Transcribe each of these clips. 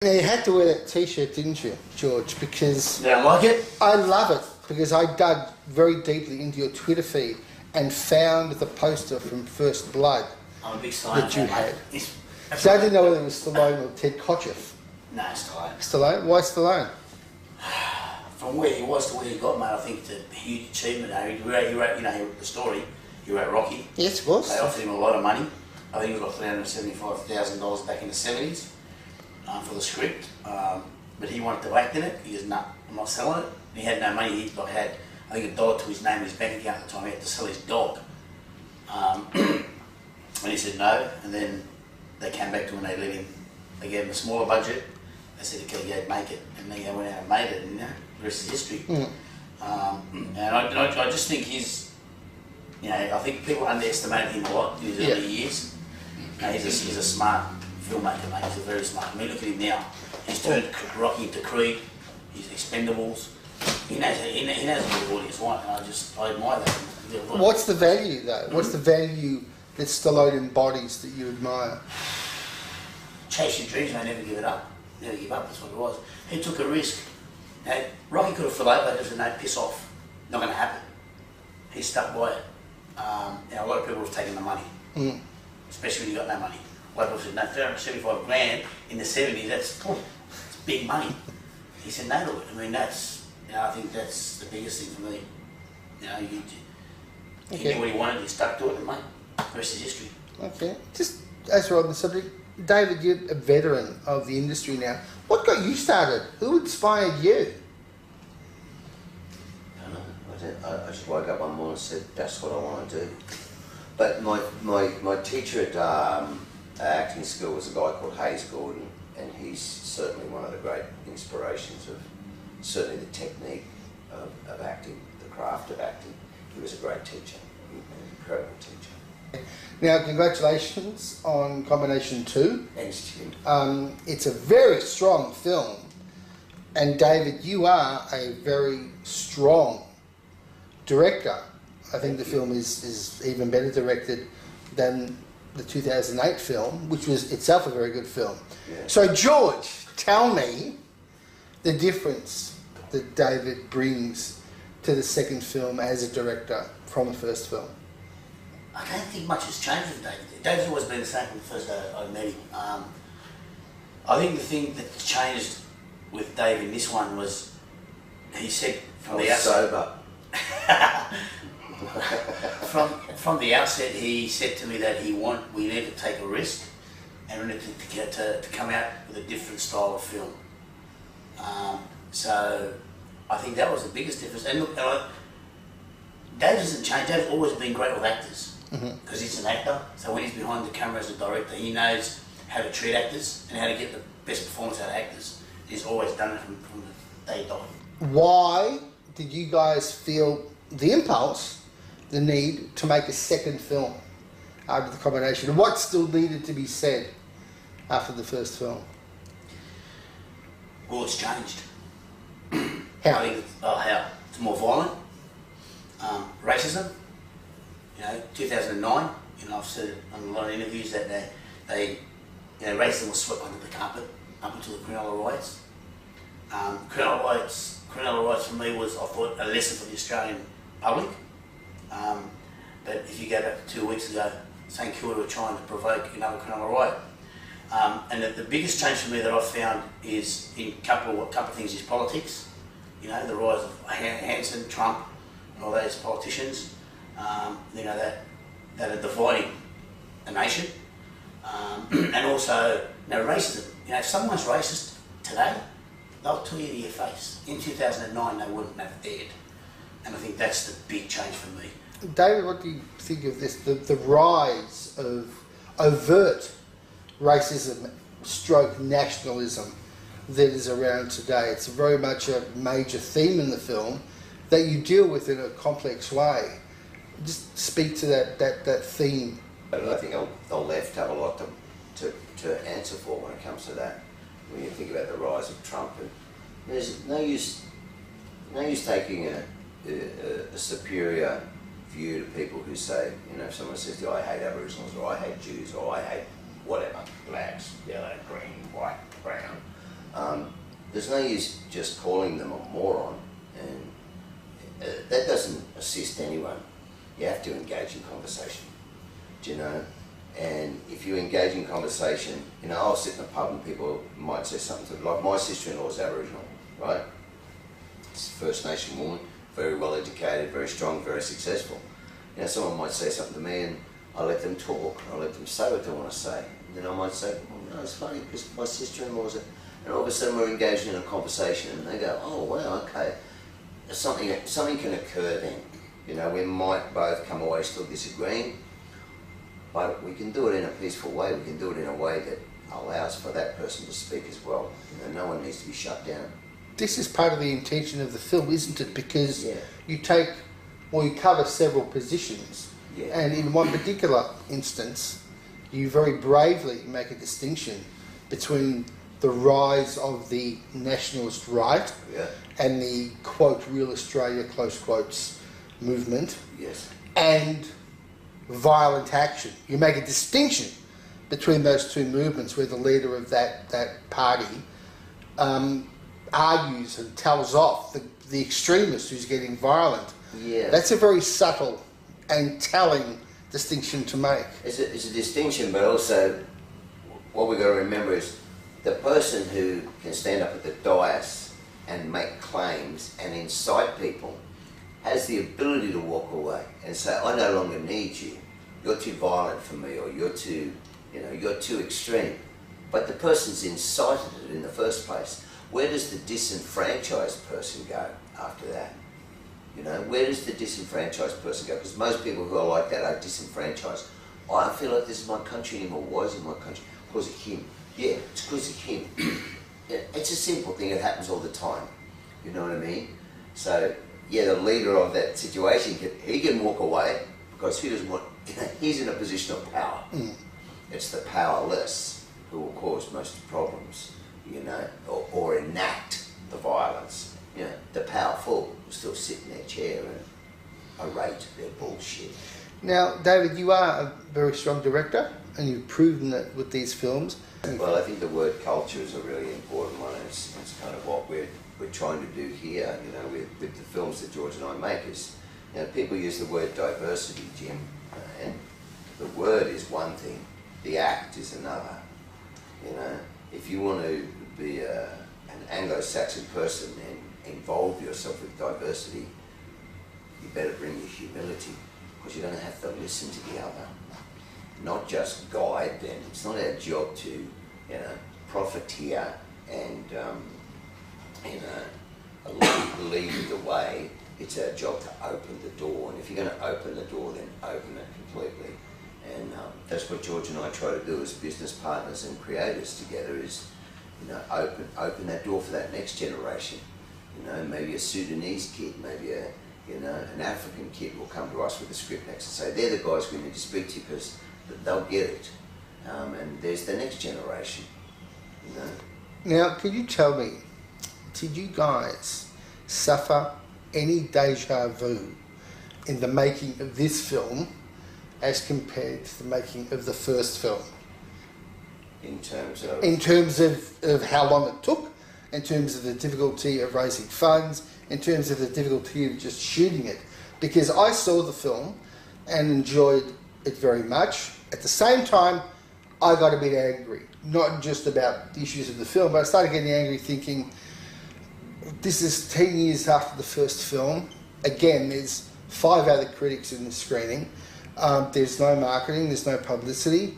Now you had to wear that T-shirt, didn't you, George? Because you don't like it? I love it because I dug very deeply into your Twitter feed and found the poster from First Blood I'm a big Stallone that you fan, had. mate. So I didn't know whether it was Stallone or Ted Kotcheff. No, Stallone. Stallone? Why Stallone? From where he was to where he got, mate, I think it's a huge achievement. He wrote, you know, the story. He wrote Rocky. Yes, of course. They offered him a lot of money. I think he got $375,000 back in the 70s for the script. But he wanted to act in it. He goes, nah, I'm not selling it. And he had no money. He had, I think, $1 to his name in his bank account at the time. He had to sell his dog. And he said no. And then they came back to him and they let him. They gave him a smaller budget. They said, okay, yeah, make it. And then he went out and made it. And you know, the rest is history. Mm. And I just think he's, you know, I think people underestimated him a lot in his early years. You know, he's a smart filmmaker, mate. He's a very smart. I mean, look at him now. He's turned Rocky into Creed. He's Expendables. He knows what the audience want, and I admire that. What's the value, though? What's the value that Stallone embodies that you admire? Chase your dreams, mate. Never give it up. Never give up. That's what it was. He took a risk. You know, Rocky could have fell over and said, no, piss off. Not going to happen. He stuck by it. You know, a lot of people have taken the money, especially when you got no money. A lot of people said, no, 375 grand in the 70s, that's big money. He said no to it. I mean, that's, you know, I think that's the biggest thing for me. You know, he knew what he wanted, he stuck to it, and mate, the rest is history. Okay. Just as we're on the subject, David, you're a veteran of the industry now. What got you started? Who inspired you? I just woke up one morning and said, that's what I want to do. But my teacher at acting school was a guy called Hayes Gordon, and he's certainly one of the great inspirations of certainly the technique of acting, the craft of acting. He was a great teacher, an incredible teacher. Now, congratulations on Combination 2. Thanks, Jim. It's a very strong film, and David, you are a very strong director. I think the film is even better directed than the 2008 film, which was itself a very good film. Yeah. So, George, tell me the difference that David brings to the second film as a director from the first film. I don't think much has changed with David. David's always been the same from the first day I met him. I think the thing that changed with Dave in this one was he said from the outset. Sober. from the outset, he said to me that we need to take a risk and we need to come out with a different style of film. So I think that was the biggest difference. And look, Dave doesn't change. Dave's always been great with actors because he's an actor. So when he's behind the camera as a director, he knows how to treat actors and how to get the best performance out of actors. He's always done it from the day he died. Why did you guys feel the impulse, the need to make a second film after the combination? And what still needed to be said after the first film? Well, it's changed. How? I think how? It's more violent. Racism. You know, 2009. You know, I've said on a lot of interviews that they you know, racism was swept under the carpet up until the Cronulla riots. Cronulla riots for me was, I thought, a lesson for the Australian public. But if you go back to 2 weeks ago, St Kilda were trying to provoke another Cronulla riot. And the biggest change for me that I've found is in a couple of things is politics. You know, the rise of Hanson, Trump, and all those politicians. You know, that are dividing a nation. And also, you know, racism. You know, if someone's racist today, they'll tell you to your face. In 2009, they wouldn't have dared. And I think that's the big change for me. David, what do you think of this, the rise of overt racism stroke nationalism that is around today? It's very much a major theme in the film that you deal with in a complex way. Just speak to that theme. I think the left have a lot to answer for when it comes to that. When you think about the rise of Trump, and there's no use taking a superior view to people who say, you know, if someone says, I hate Aboriginals, or I hate Jews, or I hate whatever, blacks, yellow, green, white, brown, there's no use just calling them a moron, and that doesn't assist anyone. You have to engage in conversation, do you know? And if you engage in conversation, you know, I'll sit in a pub and people might say something to, like my sister-in-law is Aboriginal, right? She's a First Nation woman, very well educated, very strong, very successful. You know, someone might say something to me and I let them talk, I let them say what they want to say. And then I might say, oh no, it's funny because my sister-in-law's and all of a sudden we're engaged in a conversation and they go, oh wow, okay. Something can occur then. You know, we might both come away still disagreeing, but we can do it in a peaceful way. We can do it in a way that allows for that person to speak as well. You know, no one needs to be shut down. This is part of the intention of the film, isn't it? Because Yeah. you cover several positions, Yeah. and in one particular instance, you very bravely make a distinction between the rise of the nationalist right Yeah. and the quote real Australia close quotes movement Yes. and violent action. You make a distinction between those two movements where the leader of that party argues and tells off the extremist who's getting violent. Yeah. That's a very subtle and telling distinction to make. It's a distinction, but also what we've got to remember is the person who can stand up at the dais and make claims and incite people has the ability to walk away and say, I no longer need you. You're too violent for me, or you're too extreme. But the person's incited it in the first place. Where does the disenfranchised person go after that? You know, where does the disenfranchised person go? Because most people who are like that are disenfranchised. Oh, I don't feel like this is my country anymore. Why is it my country? Because of him. Yeah, it's because of him. It's a simple thing. It happens all the time. You know what I mean? So, yeah, the leader of that situation, he can walk away because he doesn't want, he's in a position of power. Mm. It's the powerless who will cause most of the problems, you know, or enact the violence. You know, the powerful will still sit in their chair and orate their bullshit. Now, David, you are a very strong director, and you've proven that with these films. Well, I think the word culture is a really important one. It's kind of what we're trying to do here, you know, with the films that George and I make. Is, you know, people use the word diversity, Jim, and the word is one thing, the act is another. You know, if you want to be an Anglo-Saxon person and involve yourself with diversity, you better bring your humility, because you're going to have to listen to the other, not just guide them. It's not our job to, you know, profiteer and, you know, lead the way. It's our job to open the door, and if you're going to open the door, then open it completely. And that's what George and I try to do as business partners and creators together, is, you know, open that door for that next generation. You know, maybe a Sudanese kid, maybe an African kid will come to us with a script next and say, they're the guys we need to speak to because they'll get it. And there's the next generation, you know. Now, could you tell me, did you guys suffer any deja vu in the making of this film as compared to the making of the first film? In terms of? In terms of how long it took, in terms of the difficulty of raising funds, in terms of the difficulty of just shooting it. Because I saw the film and enjoyed it very much. At the same time, I got a bit angry. Not just about the issues of the film, but I started getting angry thinking, this is 10 years after the first film. Again, there's 5 other critics in the screening. There's no marketing, there's no publicity.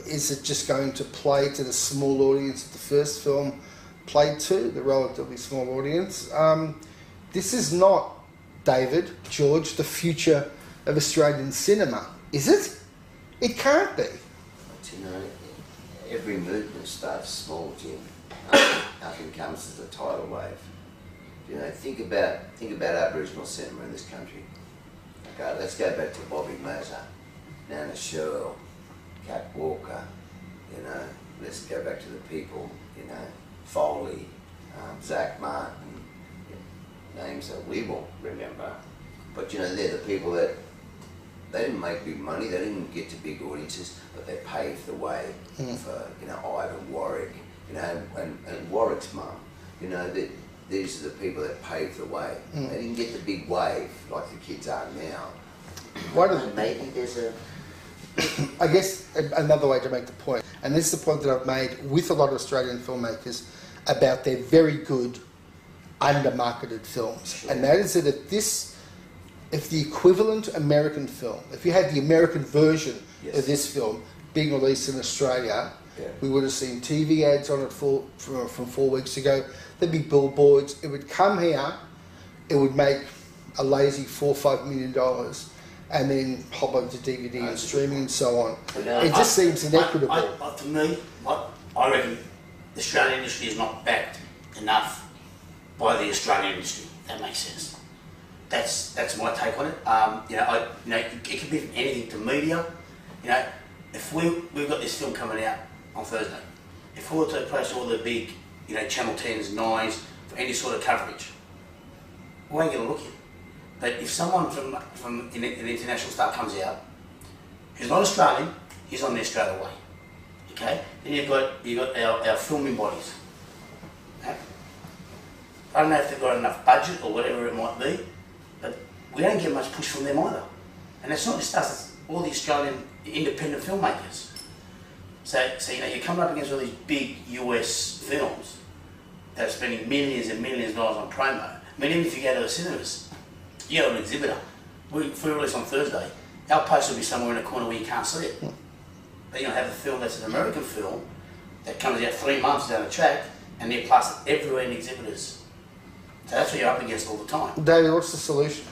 Is it just going to play to the small audience that the first film played to, the relatively small audience? This is not, David, George, the future of Australian cinema, is it? It can't be. But, you know, every movement starts small, Jim. Nothing comes as a tidal wave. You know, think about Aboriginal cinema in this country. Okay, let's go back to Bobby Mazza, Nana Sherrill, Cat Walker. You know, let's go back to the people. You know, Foley, Zach Martin, you know, names that we won't remember. But you know, they're the people that they didn't make big money. They didn't get to big audiences, but they paved the way for, you know, Ivan Warwick, you know, and Warwick's mum, you know, that these are the people that paved the way. They didn't get the big wave like the kids are now. Maybe there's a... I guess another way to make the point, and this is the point that I've made with a lot of Australian filmmakers about their very good under-marketed films, Sure. and that is that if the equivalent American film, if you had the American version Yes. of this film being released in Australia, Yeah. we would have seen TV ads on it from 4 weeks ago. There'd be billboards. It would come here. It would make a lazy $4 or $5 million, and then hop over to DVD and streaming and so on. It just seems inequitable. To me, I reckon the Australian industry is not backed enough by the Australian industry. That makes sense. That's my take on it. It could be from anything to media. You know, if we've got this film coming out on Thursday, if we were to approach all the big, you know, Channel 10s, 9s for any sort of coverage, we ain't going to look in. But if someone from an international star comes out, who's not Australian, he's on there straight away. Okay? Then you've got our filming bodies. Okay? I don't know if they've got enough budget or whatever it might be, but we don't get much push from them either. And it's not just us, it's all the Australian independent filmmakers. So you know, you're coming up against all these big US films that are spending millions and millions of dollars on promo. I mean, even if you go to the cinemas, you go to an exhibitor. If we release on Thursday, our poster will be somewhere in a corner where you can't see it. But you know, have a film that's an American film that comes out 3 months down the track, and they're plastered everywhere in exhibitors. So that's what you're up against all the time. David, what's the solution?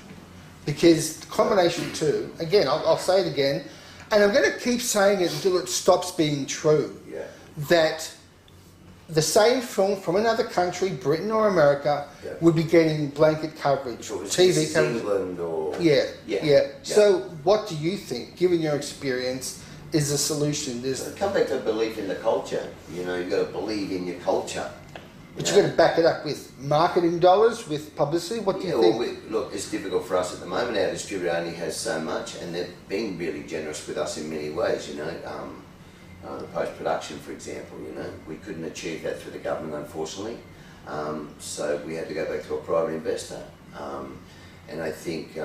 Because the combination two, again, I'll say it again, and I'm going to keep saying it until it stops being true, that the same film from another country, Britain or America, would be getting blanket coverage, TV coverage. England or... So what do you think, given your experience, is the solution? Come back to belief in the culture. You know, you've got to believe in your culture. But you've got to back it up with marketing dollars, with publicity. What do you think? Look, it's difficult for us at the moment. Our distributor only has so much, and they've been really generous with us in many ways. You know, the post-production, for example. You know, we couldn't achieve that through the government, unfortunately. So we had to go back to a private investor. And I think,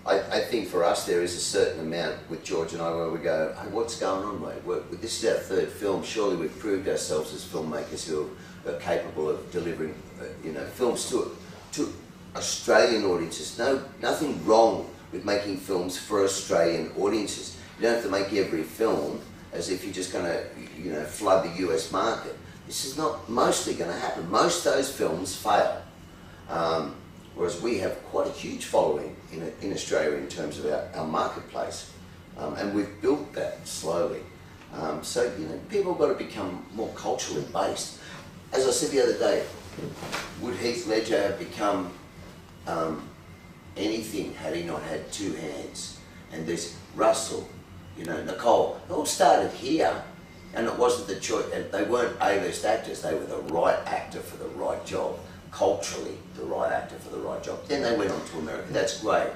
I think for us there is a certain amount with George and I where we go, hey, what's going on, mate? This is our third film. Surely we've proved ourselves as filmmakers who are capable of delivering, you know, films to Australian audiences. Nothing wrong with making films for Australian audiences. You don't have to make every film as if you're just going to, you know, flood the US market. This is not mostly going to happen. Most of those films fail. Whereas we have quite a huge following in Australia in terms of our marketplace. And we've built that slowly. So, you know, people have got to become more culturally based. As I said the other day, would Heath Ledger have become anything had he not had two hands? And there's Russell, you know, Nicole, it all started here. And it wasn't the choice, they weren't A-list actors, they were the right actor for the right job. Culturally, the right actor for the right job. Then they went on to America. That's great.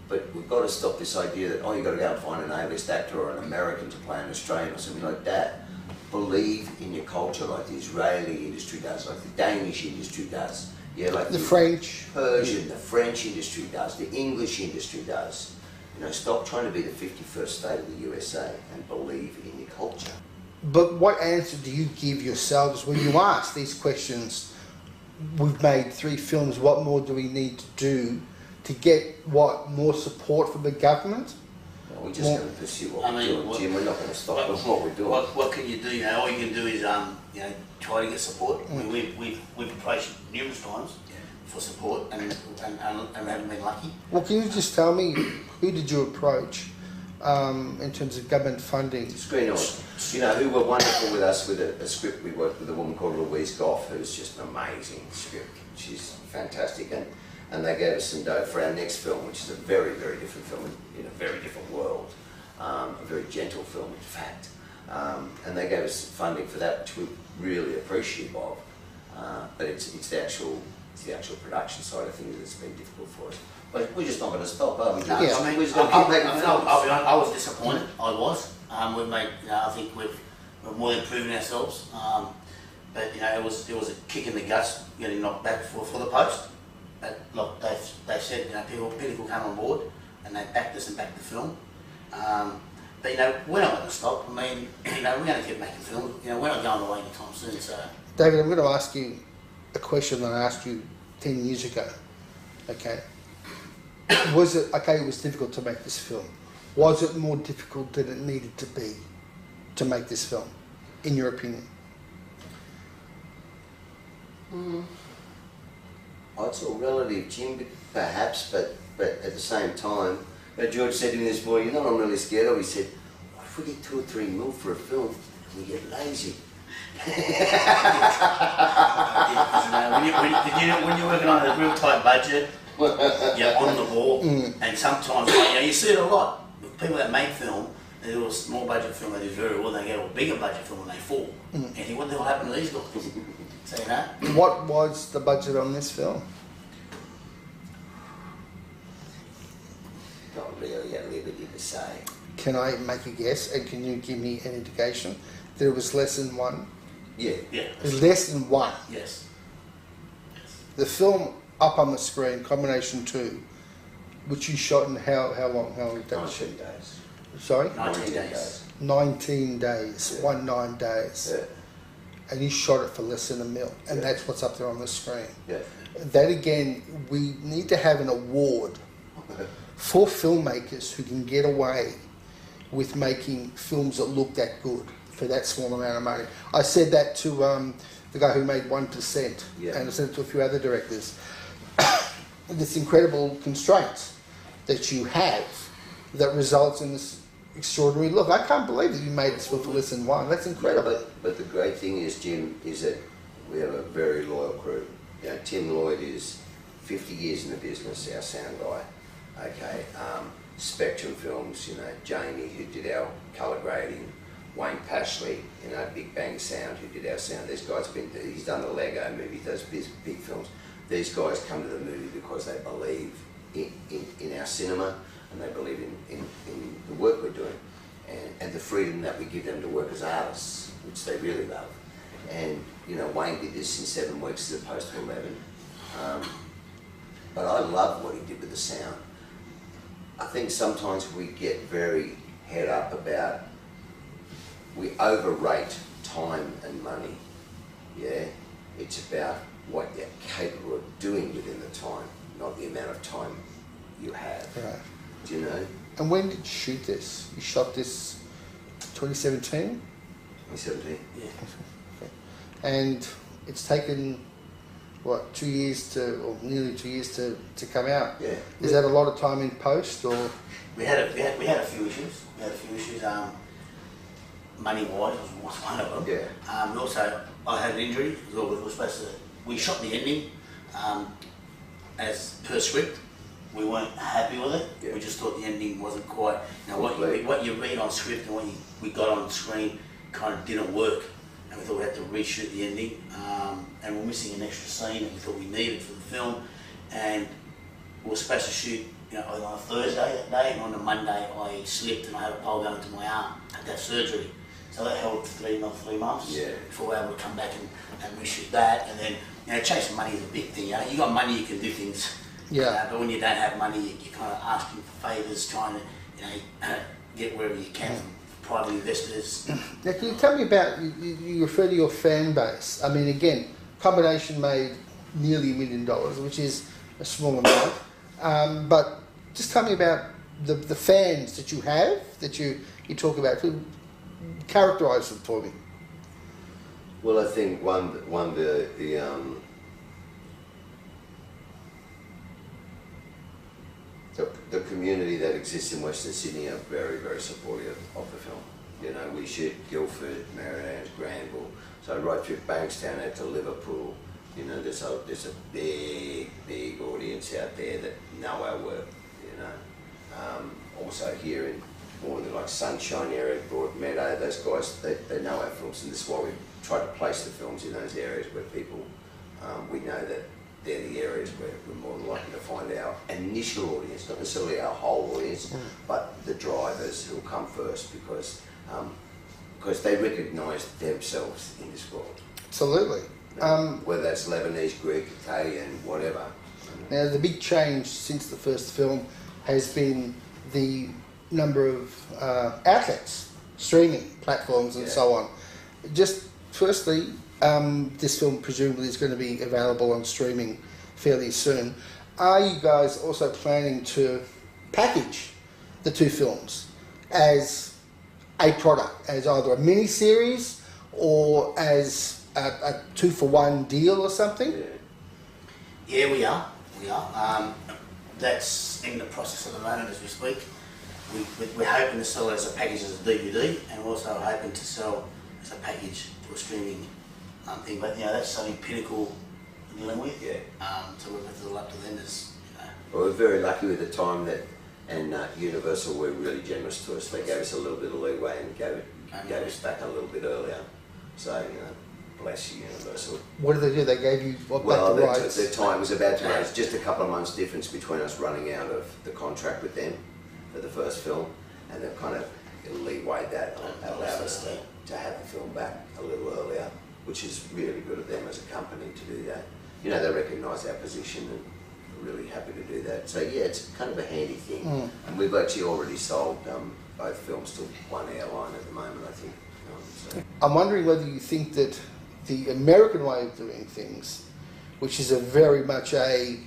But we've got to stop this idea that, oh, you've got to go and find an A-list actor or an American to play an Australian or something like that. Believe in your culture like the Israeli industry does, like the Danish industry does. Yeah, like the French. Persian, the French industry does, the English industry does. You know, stop trying to be the 51st state of the USA and believe in your culture. But what answer do you give yourselves when you ask these questions? We've made 3 films, what more do we need to do to get more support from the government? No, we're just going to pursue what we're doing, Jim. We're not going to stop what we're doing. What can you do? You know, all you can do is you know, try to get support. We've approached numerous times for support and we haven't been lucky. Well, can you just tell me, who did you approach in terms of government funding? Screen-On. You know, who were wonderful with us with a script. We worked with a woman called Louise Goff, who's just an amazing script. She's fantastic, and they gave us some dough for our next film, which is a very, very different film in a very different world, a very gentle film, in fact. And they gave us funding for that, which we're really appreciative of. But it's the actual production side of things that's been difficult for us. But we're just not going to stop, are we? No, I mean, I was disappointed. I was. We've made. You know, I think we've more than proving ourselves. But you know, it was a kick in the guts getting knocked back for the post. But look, they said, you know, people come on board and they backed us and backed the film. But you know, we're not going to stop. I mean, you know, we're going to keep making films. You know, we're not going away anytime soon. So, David, I'm going to ask you a question that I asked you 10 years ago. Okay, was it okay? It was difficult to make this film. Was it more difficult than it needed to be to make this film, in your opinion? Oh, it's all relative, Jim, perhaps, but at the same time, George said to me this morning, you know what I'm really scared of? He said, what if we get 2 or 3 mil for a film and we get lazy? when you're working on a real tight budget, you're on the ball, and sometimes you see it a lot. People that make film, they do a small budget film, they do very well, they get a bigger budget film and they fall. And you think, what the hell happened to these guys? So, you know? What was the budget on this film? Not really at liberty to say. Can I make a guess, and can you give me an indication that it was less than 1? Yeah. It was less than 1. Yes. The film up on the screen, combination 2, which you shot in how long? How long did that shoot? 19 days. Sorry? 19 days. 19 days. Yeah. 19 days. Yeah. And you shot it for less than $1 million, and that's what's up there on the screen. Yeah. That again, we need to have an award for filmmakers who can get away with making films that look that good for that small amount of money. I said that to the guy who made 1%, Yeah. and I said it to a few other directors. This incredible constraints that you have that results in this extraordinary look. I can't believe that you made this film for less than 1. That's incredible. Yeah, but the great thing is, Jim, is that we have a very loyal crew. You know, Tim Lloyd is 50 years in the business, our sound guy. Okay, Spectrum Films, you know, Jamie, who did our colour grading, Wayne Pashley, you know, Big Bang Sound, who did our sound. These guys he's done the Lego movie, those big films. These guys come to the movie because they believe in our cinema, and they believe in the work we're doing, and the freedom that we give them to work as artists, which they really love. And you know, Wayne did this in 7 weeks as opposed to 11. But I love what he did with the sound. I think sometimes we get very head up about, we overrate time and money. Yeah, it's about what you're capable of doing within the time, not the amount of time you have. Right. Do you know? And when did you shoot this? You shot this 2017? 2017. Yeah. And it's taken, what, 2 years or nearly 2 years to come out? Yeah. Is that a lot of time in post, or? We had a few issues. We had a few issues. Money-wise was one of them. Yeah. Also, I had an injury. We shot the ending as per script. We weren't happy with it. Yeah. We just thought the ending wasn't quite. You know, what you read on script and what we got on screen kind of didn't work, and we thought we had to reshoot the ending. And we're missing an extra scene that we thought we needed for the film, and we were supposed to shoot, you know, on a Thursday that day, and on a Monday I slipped and I had a pole go into my arm. I had to have surgery. So that held for 3 months Yeah. before we were able to come back and reshoot that. And then, you know, chasing money is a big thing. You know, you got money, you can do things. Yeah. But when you don't have money, you're kind of asking for favours, trying to, you know, get wherever you can from private investors. Now, can you tell me about, you refer to your fan base. I mean, again, Combination made nearly $1 million, which is a small amount. But just tell me about the fans that you have, that you talk about. Characterise them for me. Well, I think the community that exists in Western Sydney are very, very supportive of the film. You know, we shoot Guildford, Marianne, Granville, so right through Bankstown out to Liverpool. You know, there's a big audience out there that know our work. You know, also here in more than like Sunshine area, Broadmeadow, those guys, they know our films, and this is why we try to place the films in those areas where people, we know that they're the areas where we're more than likely to find our initial audience, not necessarily our whole audience, but the drivers who will come first, because because they recognise themselves in this world. Absolutely. Whether that's Lebanese, Greek, Italian, whatever. Now, the big change since the first film has been the number of outlets, streaming platforms and so on. Just firstly, this film presumably is going to be available on streaming fairly soon. Are you guys also planning to package the two films as a product, as either a mini-series or as a 2-for-1 deal or something? Yeah, we are. That's in the process at the moment as we speak. We're hoping to sell it as a package as a DVD, and we're also hoping to sell as a package to a streaming thing. But that's something Pinnacle are dealing with. So we're it's all up to them as Well, we're very lucky with the time that, and Universal were really generous to us. They gave us a little bit of leeway and gave us back a little bit earlier. So bless you, Universal. What did they do? They gave you back the rights? The time was about to run. It's just a couple of months difference between us running out of the contract with them for the first film, and they've kind of leewayed that, allowed us to have the film back a little earlier, which is really good of them as a company to do that. They recognise our position and we're really happy to do that. So yeah, it's kind of a handy thing. And we've actually already sold both films to one airline at the moment, I think. So. I'm wondering whether you think that the American way of doing things, which is a very much a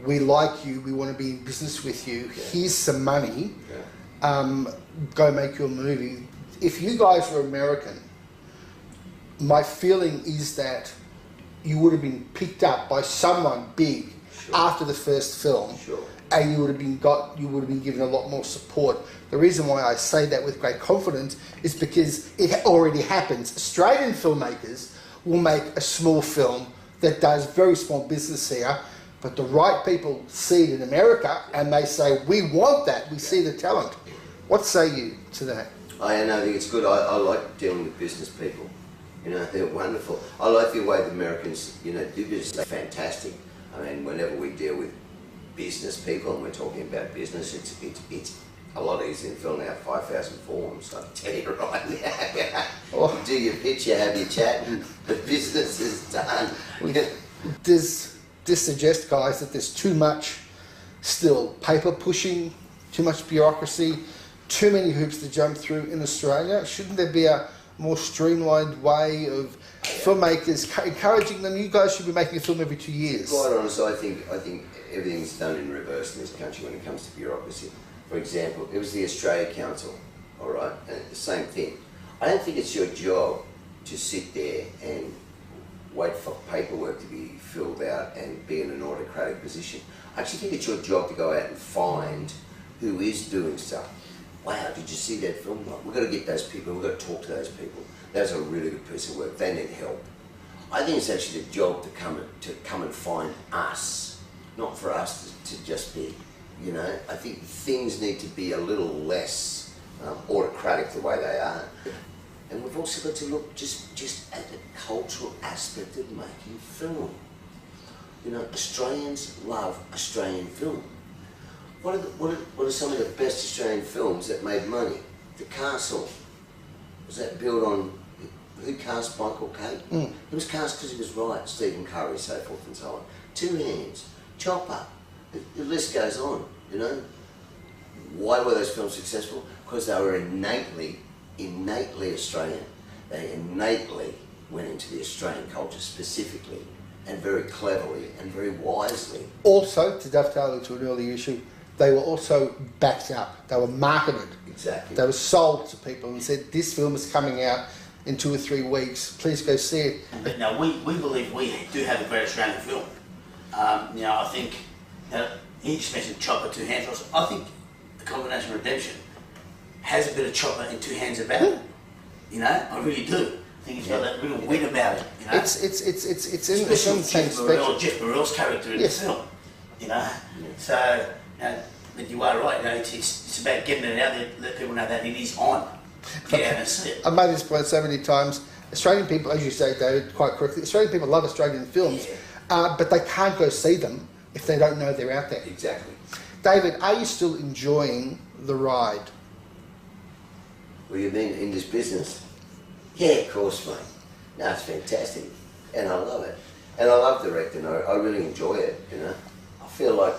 we like you, we want to be in business with you, here's some money, go make your movie. If you guys were American, my feeling is that you would have been picked up by someone big after the first film, and you would have been given a lot more support. The reason why I say that with great confidence is because it already happens. Australian filmmakers will make a small film that does very small business here, but the right people see it in America and they say, we want that, we see the talent. What say you to that? I think it's good. I like dealing with business people. They're wonderful. I like the way the Americans, do business. They're fantastic. I mean, whenever we deal with business people, and we're talking about business, it's a lot easier than filling out 5,000 forms. I tell you right now. You do your pitch, you have your chat, and the business is done. Does this suggest, guys, that there's too much still paper pushing, too much bureaucracy, too many hoops to jump through in Australia? Shouldn't there be a more streamlined way of filmmakers encouraging them? You guys should be making a film every 2 years. Quite honestly, I think everything's done in reverse in this country when it comes to bureaucracy. For example, it was the Australia Council, all right, and the same thing. I don't think it's your job to sit there and wait for paperwork to be filled out and be in an autocratic position. I actually think it's your job to go out and find who is doing stuff. Wow, did you see that film? We've got to get those people, we've got to talk to those people. That's a really good piece of work. They need help. I think it's actually the job to come and find us, not for us to just be, I think things need to be a little less autocratic the way they are. And we've also got to look just at the cultural aspect of making film. Australians love Australian film. What are some of the best Australian films that made money? The Castle. Was that built on, who cast Michael Caine? It was cast because he was right, Stephen Curry, so forth and so on. Two Hands, Chopper, the list goes on, Why were those films successful? Because they were innately Australian. They innately went into the Australian culture specifically, and very cleverly and very wisely. Also, to dovetail into an earlier issue, they were also backed up. They were marketed. Exactly. They were sold to people and said, this film is coming out in 2 or 3 weeks. Please go see it. But now, we believe we do have a great Australian film. I think, you just mentioned Chopper, Two Hands. I think the combination of Redemption has a bit of Chopper and Two Hands about it. I really do. I think it's got that real wit about it. It's in the same spectrum. Jeff Burrell's character in the film. So, but you are right. It's about getting it out there, let people know that it is on. Get out and see it. I've made this point so many times. Australian people, as you say, David, quite correctly, Australian people love Australian films, but they can't go see them if they don't know they're out there. Exactly. David, are you still enjoying the ride? Well, you mean in this business? Yeah, of course, mate. No, it's fantastic, and I love it. And I love directing. I really enjoy it. You know, I feel like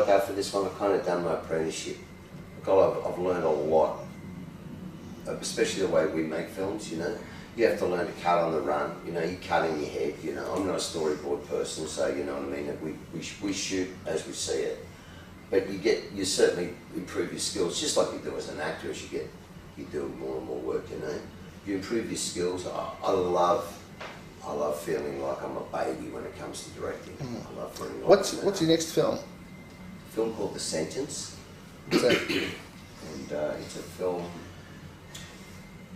after this one, I've kind of done my apprenticeship. I've learned a lot, especially the way we make films. You know, you have to learn to cut on the run. You know, you cut in your head. You know, I'm not a storyboard person, so you know what I mean. We shoot as we see it, but you certainly improve your skills, just like you do as an actor. As you do more and more work. You know, you improve your skills. I love feeling like I'm a baby when it comes to directing. I love feeling like What's your next film? A film called The Sentence. What's that? And it's a film.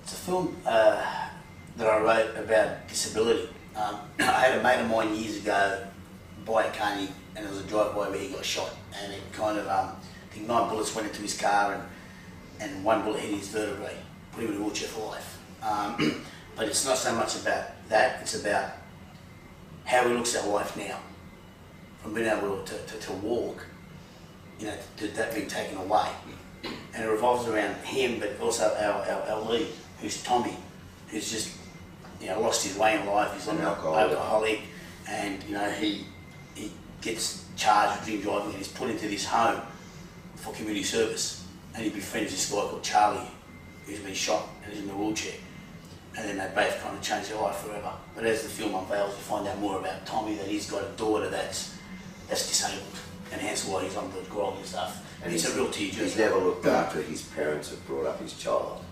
It's a film that I wrote about disability. I had a mate of mine years ago buy a car, and it was a drive-by where he got shot, and it kind of, I think 9 bullets went into his car, and 1 bullet hit his vertebrae, put him in a wheelchair for life. But it's not so much about that, it's about how he looks at life now. From being able to walk, you know, to that being taken away. And it revolves around him, but also our lead, who's Tommy, who's just, you know, lost his way in life. He's an alcoholic, and you know, he gets charged with drink driving, and he's put into this home for community service. And he befriends this guy called Charlie, who's been shot and is in a wheelchair. And then they both kind of change their life forever. But as the film unveils, you find out more about Tommy, that he's got a daughter that's disabled, and hence why he's on the grog and stuff. And it's a real tearjerker. He's never looked after his parents have brought up his child.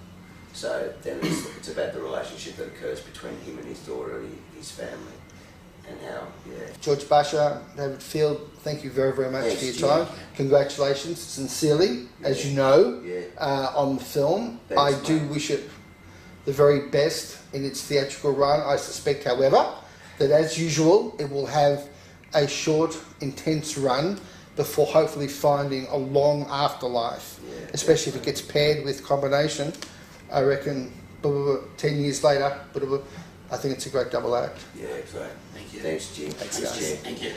So then it's about the relationship that occurs between him and his daughter and his family. And how, yeah. George Basha, David Field, thank you very, very much for your time. Congratulations, sincerely, as you know, on the film. Thanks, I do wish it the very best in its theatrical run. I suspect, however, that as usual, it will have a short, intense run before hopefully finding a long afterlife, especially if it gets paired with combination. I reckon 10 years later, I think it's a great double act. Yeah, great. Thank you. Thanks, Jim. Thank you.